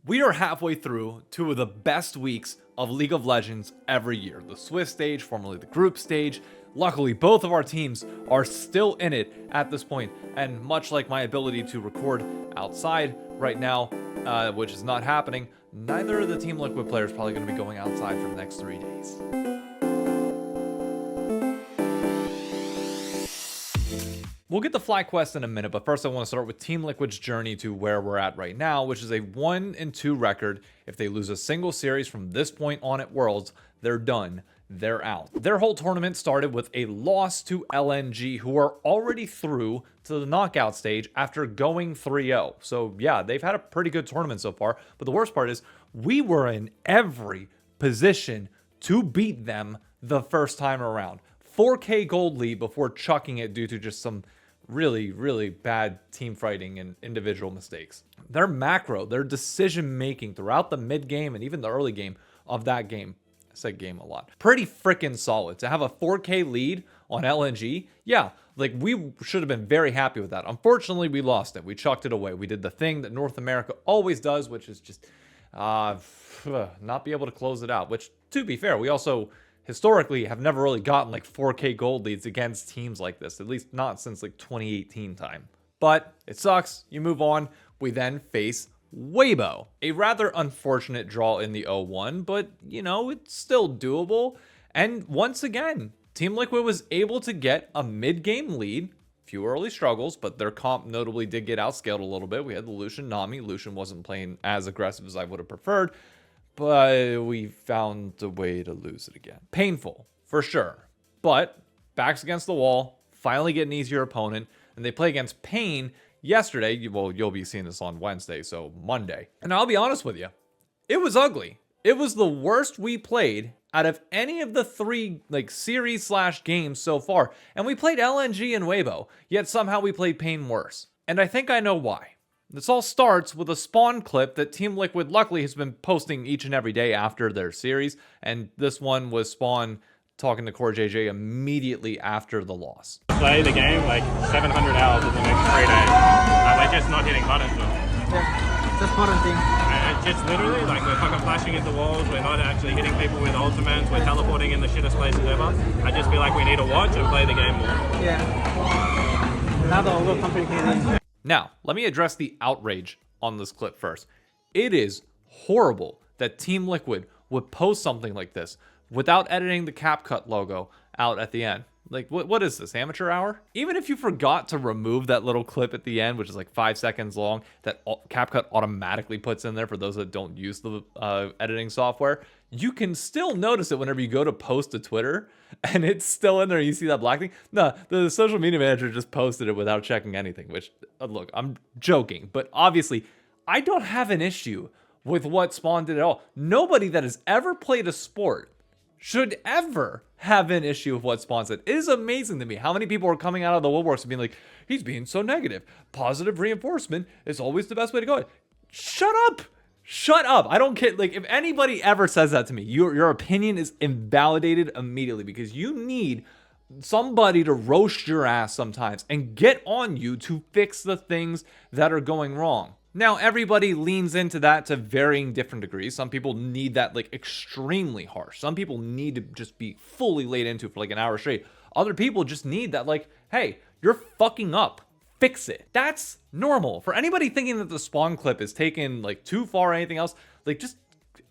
We are halfway through two of the best weeks of League of Legends every year. The Swift stage, formerly the group stage. Luckily, both of our teams are still in it at this point, and much like my ability to record outside right now, which is not happening, neither of the Team Liquid players probably going to be going outside for the next 3 days. We'll get to FlyQuest in a minute, but first I want to start with Team Liquid's journey to where we're at right now, which is a 1-2 record. If they lose a single series from this point on at Worlds, they're done. They're out. Their whole tournament started with a loss to LNG, who are already through to the knockout stage after going 3-0. So yeah, they've had a pretty good tournament so far, but the worst part is we were in every position to beat them the first time around. 4K gold lead before chucking it due to just some really bad team fighting and individual mistakes. Their macro, their decision making throughout the mid game and even the early game of that game, I said game a lot, pretty freaking solid. To have a 4K lead on LNG, yeah, like we should have been very happy with that. Unfortunately, we lost it. We chucked it away. We did the thing that North America always does, which is just not be able to close it out, which, to be fair, we also historically have never really gotten like 4K gold leads against teams like this, at least not since like 2018 time. But it sucks. You move on. We then face Weibo. A rather unfortunate draw in the 0-1, but you know, it's still doable. And once again, Team Liquid was able to get a mid-game lead. Few early struggles, but their comp notably did get outscaled a little bit. We had the Lucian Nami. Lucian wasn't playing as aggressive as I would have preferred, but we found a way to lose it again. Painful, for sure. But backs against the wall, finally get an easier opponent, and they play against Pain yesterday. Well, you'll be seeing this on Wednesday, so Monday. And I'll be honest with you, it was ugly. It was the worst we played out of any of the three like series/games so far. And we played LNG and Weibo, yet somehow we played Pain worse. And I think I know why. This all starts with a Spawn clip that Team Liquid luckily has been posting each and every day after their series, and this one was Spawn talking to Core JJ immediately after the loss. Play the game like 700 hours in the next 3 days. We're just not hitting buttons now. Yeah, just button thing. And it's just literally like we're fucking flashing into walls, we're not actually hitting people with ultimates, we're teleporting in the shittest places ever. I just feel like we need to watch and play the game more. Yeah. Now a little complicated. Now, let me address the outrage on this clip first. It is horrible that Team Liquid would post something like this without editing the CapCut logo out at the end. Like, what is this, amateur hour? Even if you forgot to remove that little clip at the end, which is like 5 seconds long, that CapCut automatically puts in there for those that don't use the editing software, you can still notice it whenever you go to post to Twitter, and it's still in there. You see that black thing? No, the social media manager just posted it without checking anything, which, look, I'm joking, but obviously, I don't have an issue with what Spawn did at all. Nobody that has ever played a sport should ever have an issue with what Spawn said. It is amazing to me how many people are coming out of the woodworks and being like, he's being so negative. Positive reinforcement is always the best way to go. Shut up. Shut up. I don't care. Like, if anybody ever says that to me, your opinion is invalidated immediately, because you need somebody to roast your ass sometimes and get on you to fix the things that are going wrong. Now, everybody leans into that to varying different degrees. Some people need that like extremely harsh. Some people need to just be fully laid into for like an hour straight. Other people just need that like, hey, you're fucking up. Fix it. That's normal. For anybody thinking that the Spawn clip is taken like too far or anything else, like just,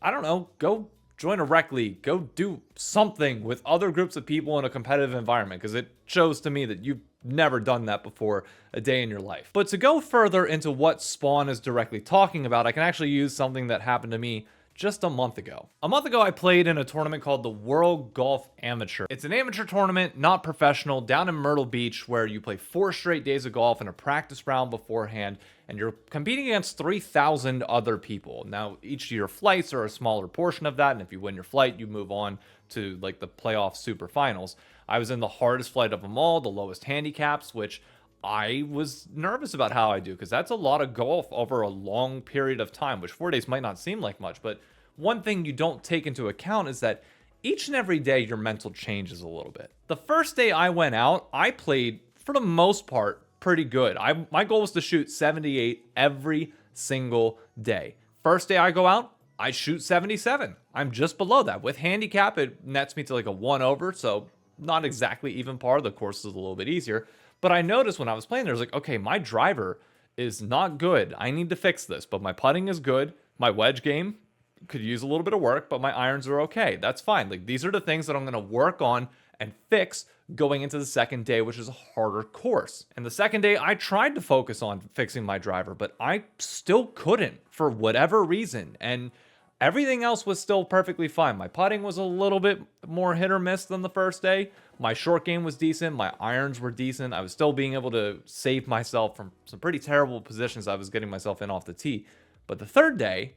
I don't know, go join a rec league. Go do something with other groups of people in a competitive environment, because it shows to me that you've never done that before a day in your life. But to go further into what Spawn is directly talking about, I can actually use something that happened to me just a month ago. A month ago, I played in a tournament called the World Golf Amateur. It's an amateur tournament, not professional, down in Myrtle Beach, where you play 4 straight days of golf and a practice round beforehand, and you're competing against 3,000 other people. Now, each of your flights are a smaller portion of that, and if you win your flight, you move on to like the playoff super finals. I was in the hardest flight of them all, the lowest handicaps, which I was nervous about how I do, because that's a lot of golf over a long period of time, which 4 days might not seem like much, but one thing you don't take into account is that each and every day your mental changes a little bit. The first day I went out, I played, for the most part, pretty good. My goal was to shoot 78 every single day. First day I go out, I shoot 77. I'm just below that. With handicap, it nets me to like a 1 over, so not exactly even par. The course is a little bit easier. But I noticed when I was playing there, I was like, okay, my driver is not good. I need to fix this. But my putting is good. My wedge game could use a little bit of work, but my irons are okay. That's fine. Like, these are the things that I'm going to work on and fix going into the second day, which is a harder course. And the second day, I tried to focus on fixing my driver, but I still couldn't for whatever reason. And everything else was still perfectly fine. My putting was a little bit more hit or miss than the first day. My short game was decent. My irons were decent. I was still being able to save myself from some pretty terrible positions I was getting myself in off the tee. But the third day,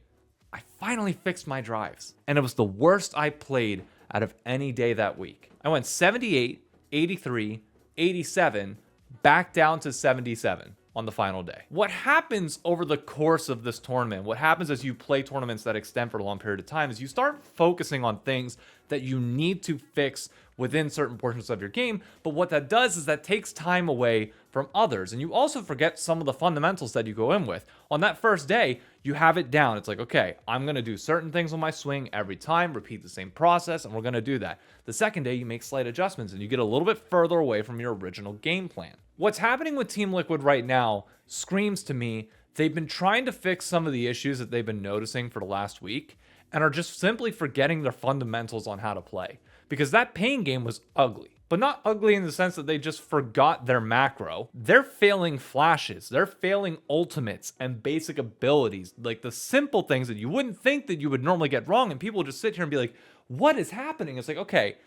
I finally fixed my drives. And it was the worst I played out of any day that week. I went 78, 83, 87, back down to 77 on the final day. What happens over the course of this tournament, what happens as you play tournaments that extend for a long period of time, is you start focusing on things that you need to fix within certain portions of your game. But what that does is that takes time away from others. And you also forget some of the fundamentals that you go in with. On that first day, you have it down. It's like, okay, I'm going to do certain things on my swing every time, repeat the same process, and we're going to do that. The second day, you make slight adjustments and you get a little bit further away from your original game plan. What's happening with Team Liquid right now screams to me they've been trying to fix some of the issues that they've been noticing for the last week and are just simply forgetting their fundamentals on how to play. Because that pain game was ugly. But not ugly in the sense that they just forgot their macro. They're failing flashes. They're failing ultimates and basic abilities. Like the simple things that you wouldn't think that you would normally get wrong. And people just sit here and be like, what is happening? It's like, okay,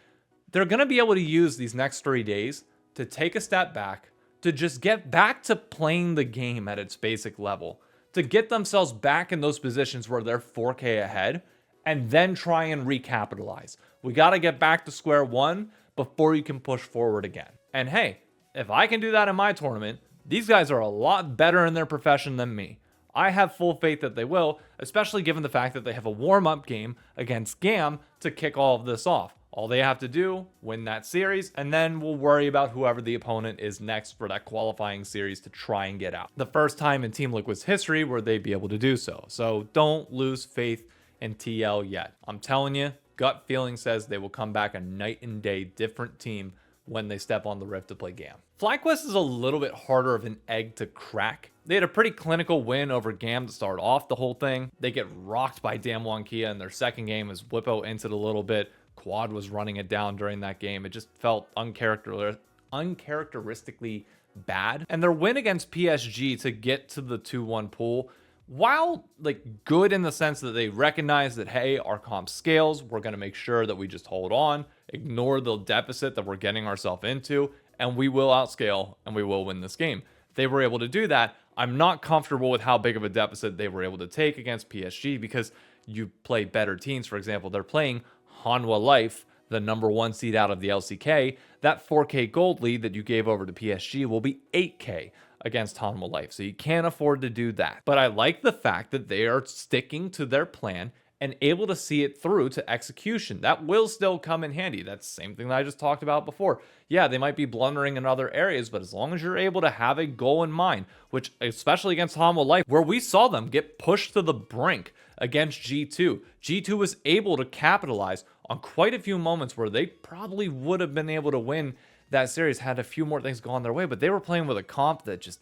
they're going to be able to use these next 3 days to take a step back, to just get back to playing the game at its basic level, to get themselves back in those positions where they're 4K ahead, and then try and recapitalize. We got to get back to square one before you can push forward again. And hey, if I can do that in my tournament, these guys are a lot better in their profession than me. I have full faith that they will, especially given the fact that they have a warm-up game against GAM to kick all of this off. All they have to do, win that series, and then we'll worry about whoever the opponent is next for that qualifying series to try and get out. The first time in Team Liquid's history where they'd be able to do so. So don't lose faith in TL yet. I'm telling you, gut feeling says they will come back a night and day different team when they step on the Rift to play GAM. FlyQuest is a little bit harder of an egg to crack. They had a pretty clinical win over GAM to start off the whole thing. They get rocked by Damwon Kia in their second game as Whippo entered a little bit. Quad was running it down during that game. It just felt uncharacteristically bad. And their win against PSG to get to the 2-1 pool, while like good in the sense that they recognize that, hey, our comp scales, we're going to make sure that we just hold on, ignore the deficit that we're getting ourselves into, and we will outscale and we will win this game. They were able to do that. I'm not comfortable with how big of a deficit they were able to take against PSG because you play better teams. For example, they're playing Hanwha Life, the number 1 seed out of the LCK. That 4K gold lead that you gave over to PSG will be 8K against Hanwha Life. So you can't afford to do that. But I like the fact that they are sticking to their plan and able to see it through to execution. That will still come in handy. That's the same thing that I just talked about before. Yeah, they might be blundering in other areas, but as long as you're able to have a goal in mind, which especially against Hanwha Life, where we saw them get pushed to the brink against G2. G2 was able to capitalize on quite a few moments where they probably would have been able to win that series had a few more things gone their way, but they were playing with a comp that just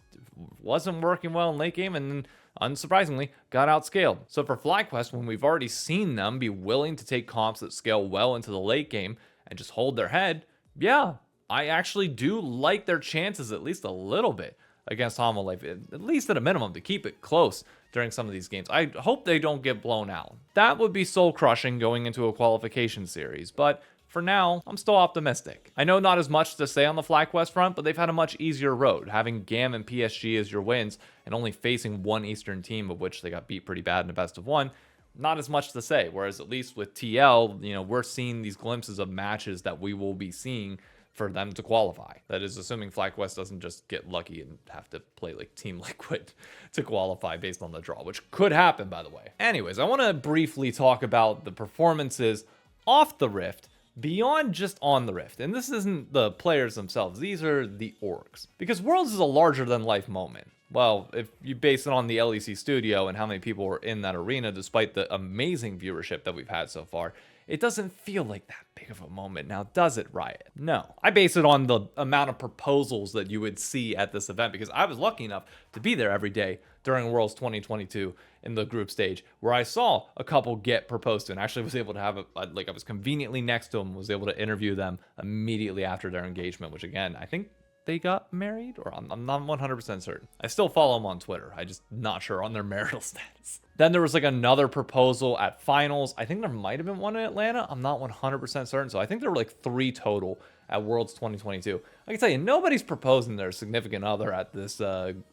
wasn't working well in late game and then, unsurprisingly, got outscaled. So for FlyQuest, when we've already seen them be willing to take comps that scale well into the late game and just hold their head, yeah, I actually do like their chances at least a little bit against Hanwha Life, at least at a minimum, to keep it close during some of these games. I hope they don't get blown out. That would be soul-crushing going into a qualification series, but for now, I'm still optimistic. I know not as much to say on the FlyQuest front, but they've had a much easier road, having GAM and PSG as your wins and only facing one Eastern team, of which they got beat pretty bad in a best of one. Not as much to say, whereas at least with TL, we're seeing these glimpses of matches that we will be seeing for them to qualify. That is assuming FlyQuest doesn't just get lucky and have to play like Team Liquid to qualify based on the draw, which could happen, by the way. Anyways, I want to briefly talk about the performances off the Rift beyond just on the Rift. And this isn't the players themselves. These are the orgs. Because Worlds is a larger than life moment. Well, if you base it on the LEC studio and how many people were in that arena, despite the amazing viewership that we've had so far, it doesn't feel like that big of a moment now, does it, Riot? No. I base it on the amount of proposals that you would see at this event, because I was lucky enough to be there every day during Worlds 2022 in the group stage, where I saw a couple get proposed to and actually was able to have I was conveniently next to them, was able to interview them immediately after their engagement, which again, I think they got married, or I'm not 100% certain. I still follow them on Twitter. I just not sure on their marital status. Then there was like another proposal at finals. I think there might have been one in Atlanta. I'm not 100% certain. So I think there were like 3 total at Worlds 2022. I can tell you, nobody's proposing their significant other at this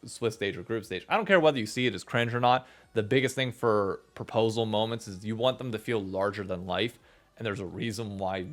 Swiss stage or group stage. I don't care whether you see it as cringe or not. The biggest thing for proposal moments is you want them to feel larger than life. And there's a reason why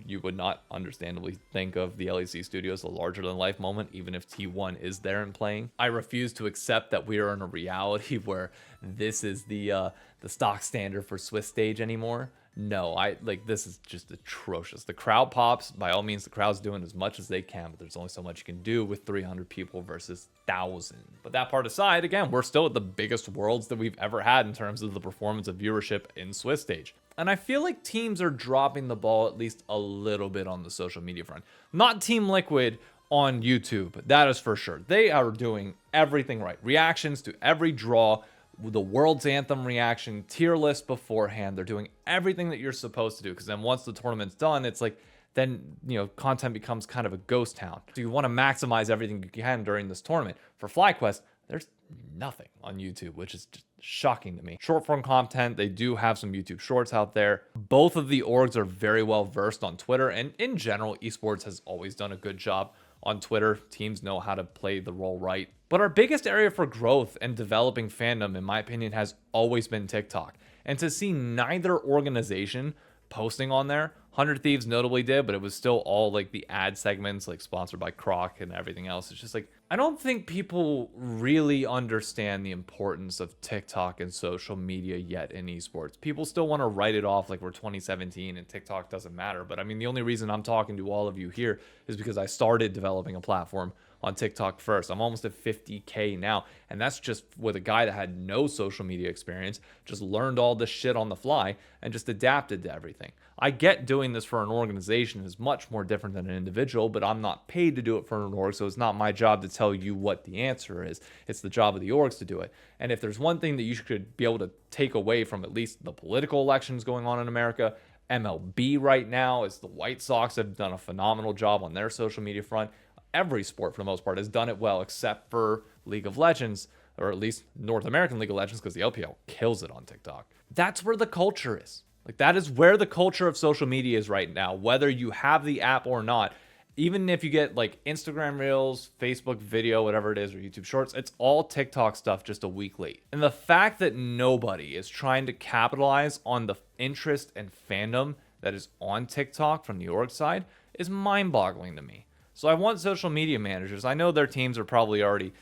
you would not understandably think of the LEC studio as a larger than life moment, even if T1 is there and playing. I refuse to accept that we are in a reality where this is the stock standard for Swiss stage anymore. No, this is just atrocious. The crowd pops. By all means, the crowd's doing as much as they can, but there's only so much you can do with 300 people versus 1,000. But that part aside, again, we're still at the biggest Worlds that we've ever had in terms of the performance of viewership in Swiss stage. And I feel like teams are dropping the ball at least a little bit on the social media front. Not Team Liquid on YouTube, that is for sure. They are doing everything right. Reactions to every draw, the World's Anthem reaction, tier list beforehand. They're doing everything that you're supposed to do, because then once the tournament's done, it's like, then, content becomes kind of a ghost town. So you want to maximize everything you can during this tournament. For FlyQuest, there's nothing on YouTube, which is just shocking to me. Short form content, they do have some YouTube shorts out there. Both of the orgs are very well versed on Twitter, and in general, esports has always done a good job on Twitter. Teams know how to play the role right. But our biggest area for growth and developing fandom, in my opinion, has always been TikTok. And to see neither organization posting on there, 100 Thieves notably did, but it was still all like the ad segments, like sponsored by Croc and everything else. It's just like, I don't think people really understand the importance of TikTok and social media yet in esports. People still want to write it off like we're 2017 and TikTok doesn't matter. But I mean, the only reason I'm talking to all of you here is because I started developing a platform on TikTok first. I'm almost at 50K now, and that's just with a guy that had no social media experience, just learned all this shit on the fly and just adapted to everything. I get doing this for an organization is much more different than an individual, but I'm not paid to do it for an org, so it's not my job to tell you what the answer is. It's the job of the orgs to do it. And if there's one thing that you should be able to take away from at least the political elections going on in America, MLB right now is the White Sox have done a phenomenal job on their social media front. Every sport, for the most part, has done it well, except for League of Legends, or at least North American League of Legends, because the LPL kills it on TikTok. That's where the culture is. Like, that is where the culture of social media is right now, whether you have the app or not. Even if you get like Instagram Reels, Facebook video, whatever it is, or YouTube Shorts, it's all TikTok stuff just a week late. And the fact that nobody is trying to capitalize on the interest and fandom that is on TikTok from the org side is mind-boggling to me. So I want social media managers. I know their teams are probably already,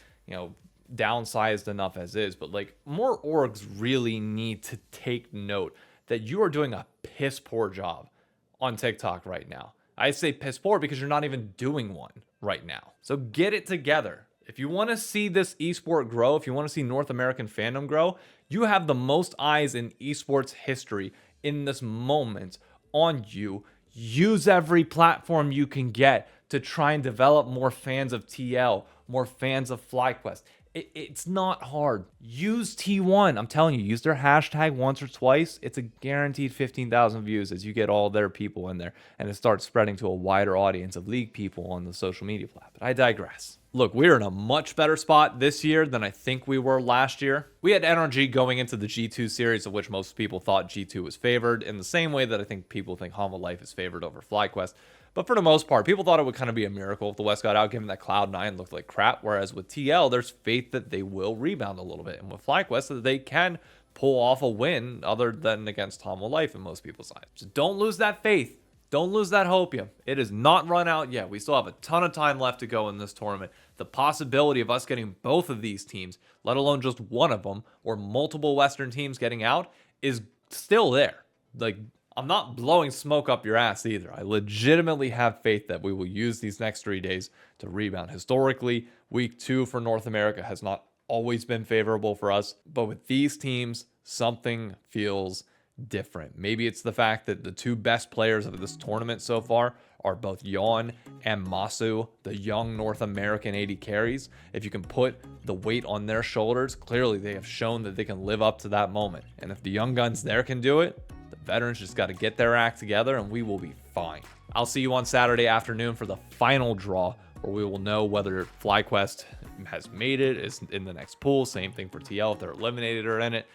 downsized enough as is, but like more orgs really need to take note that you are doing a piss poor job on TikTok right now. I say piss poor because you're not even doing one right now. So get it together. If you want to see this esport grow, if you want to see North American fandom grow, you have the most eyes in esports history in this moment on you. Use every platform you can get to try and develop more fans of TL, more fans of FlyQuest. It's not hard. Use T1. I'm telling you, use their hashtag once or twice. It's a guaranteed 15,000 views as you get all their people in there and it starts spreading to a wider audience of League people on the social media platform. But I digress. Look, we're in a much better spot this year than I think we were last year. We had NRG going into the G2 series, of which most people thought G2 was favored, in the same way that I think people think Humble Life is favored over FlyQuest. But for the most part, people thought it would kind of be a miracle if the West got out, given that Cloud9 looked like crap. Whereas with TL, there's faith that they will rebound a little bit. And with FlyQuest, that they can pull off a win other than against Humble Life in most people's eyes. So don't lose that faith. Don't lose that hope yet. It is not run out yet. We still have a ton of time left to go in this tournament. The possibility of us getting both of these teams, let alone just one of them, or multiple Western teams getting out, is still there. Like, I'm not blowing smoke up your ass either. I legitimately have faith that we will use these next 3 days to rebound. Historically, week 2 for North America has not always been favorable for us. But with these teams, something feels different. Maybe it's the fact that the two best players of this tournament so far are both Yawn and Masu, the young North American AD carries. If you can put the weight on their shoulders, clearly they have shown that they can live up to that moment. And if the young guns there can do it, the veterans just got to get their act together and we will be fine. I'll see you on Saturday afternoon for the final draw, where we will know whether FlyQuest has made it, is in the next pool. Same thing for TL if they're eliminated or in it.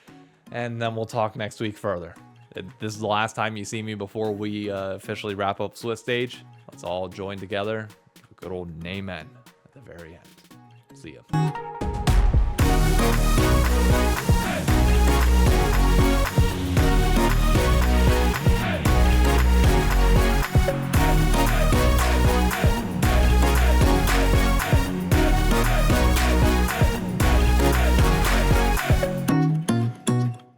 And then we'll talk next week further. This is the last time you see me before we officially wrap up Swiss Stage. Let's all join together. Good old Amen at the very end. See ya.